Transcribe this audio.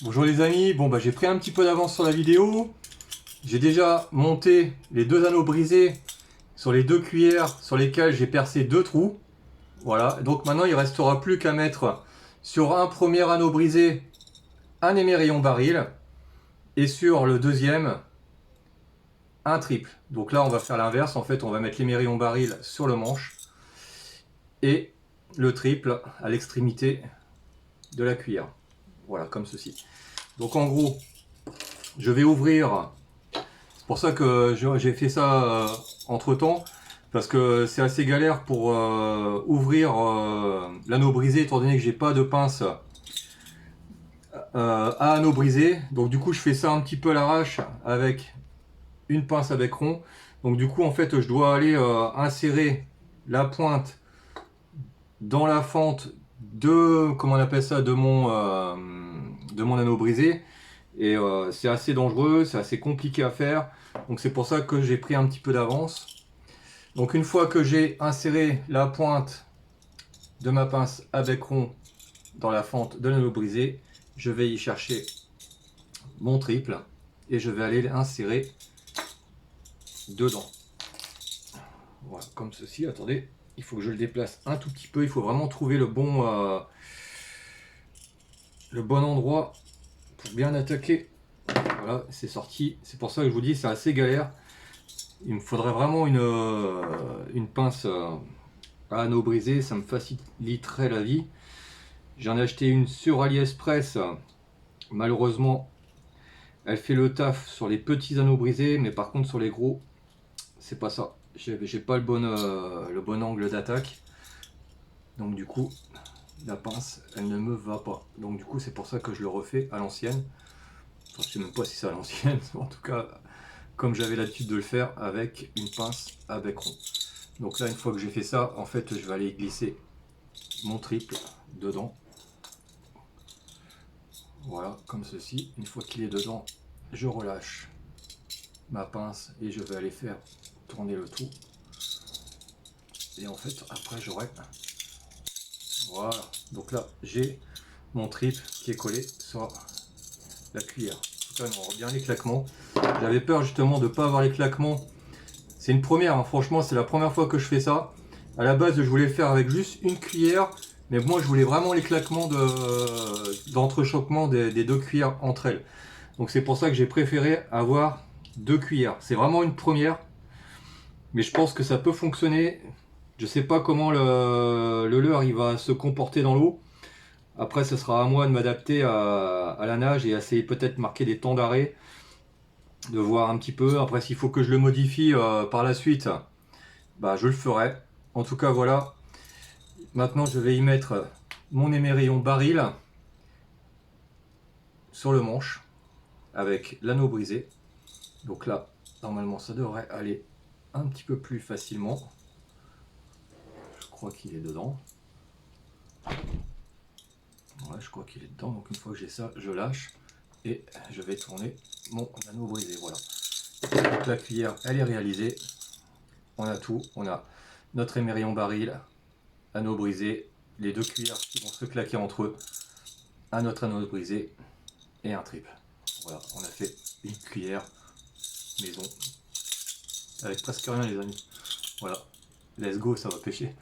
Bonjour les amis, bon bah j'ai pris un petit peu d'avance sur la vidéo. J'ai déjà monté les deux anneaux brisés sur les deux cuillères sur lesquelles j'ai percé deux trous. Voilà, donc maintenant il ne restera plus qu'à mettre sur un premier anneau brisé un émerillon baril et sur le deuxième un triple. Donc là on va faire l'inverse, en fait on va mettre l'émerillon baril sur le manche et le triple à l'extrémité de la cuillère. Voilà, comme ceci. Donc en gros, je vais ouvrir. C'est pour ça que j'ai fait ça entre temps, parce que c'est assez galère pour ouvrir l'anneau brisé, étant donné que j'ai pas de pince à anneau brisé. Donc du coup je fais ça un petit peu à l'arrache avec une pince à bec rond. Donc du coup en fait je dois aller insérer la pointe dans la fente de, comment on appelle ça, de mon anneau brisé. Et c'est assez dangereux, c'est assez compliqué à faire. Donc c'est pour ça que j'ai pris un petit peu d'avance. Donc une fois que j'ai inséré la pointe de ma pince à bec rond dans la fente de l'anneau brisé, je vais y chercher mon triple et je vais aller l'insérer dedans. Voilà, comme ceci. Attendez, il faut que je le déplace un tout petit peu. Il faut vraiment trouver le bon endroit pour bien attaquer. Voilà, c'est sorti. C'est pour ça que je vous dis, c'est assez galère. Il me faudrait vraiment une pince à anneau brisé, ça me faciliterait la vie. J'en ai acheté une sur AliExpress. Malheureusement, elle fait le taf sur les petits anneaux brisés, mais par contre sur les gros, c'est pas ça. J'ai pas le bon angle d'attaque. Donc du coup, la pince, elle ne me va pas. Donc du coup, c'est pour ça que je le refais à l'ancienne. Enfin, je sais même pas si c'est à l'ancienne. En tout cas, comme j'avais l'habitude de le faire avec une pince à bec rond. Donc là, une fois que j'ai fait ça, en fait, je vais aller glisser mon triple dedans. Voilà, comme ceci. Une fois qu'il est dedans, je relâche ma pince et je vais aller faire tourner le tout. Et en fait, après, j'aurai... Voilà. Donc là, j'ai mon triple qui est collé sur la cuillère. En tout cas, on voit bien les claquements. J'avais peur justement de ne pas avoir les claquements. C'est une première, hein. Franchement, c'est la première fois que je fais ça. À la base, je voulais le faire avec juste une cuillère. Mais moi, je voulais vraiment les claquements d'entrechoquement des deux cuillères entre elles. Donc c'est pour ça que j'ai préféré avoir deux cuillères. C'est vraiment une première. Mais je pense que ça peut fonctionner. Je sais pas comment le leurre il va se comporter dans l'eau. Après, ce sera à moi de m'adapter à la nage et essayer peut-être marquer des temps d'arrêt. De voir un petit peu. Après, s'il faut que je le modifie par la suite, bah, je le ferai. En tout cas, voilà. Maintenant, je vais y mettre mon émerillon baril sur le manche avec l'anneau brisé. Donc là, normalement, ça devrait aller un petit peu plus facilement. Je crois qu'il est dedans. Ouais, je crois qu'il est dedans. Donc une fois que j'ai ça, je lâche et je vais tourner mon anneau brisé. Voilà. Donc la cuillère, elle est réalisée. On a tout. On a notre émerillon baril, anneau brisé, les deux cuillères qui vont se claquer entre eux, un autre anneau brisé et un triple. Voilà, on a fait une cuillère maison avec presque rien les amis. Voilà, let's go, ça va pêcher.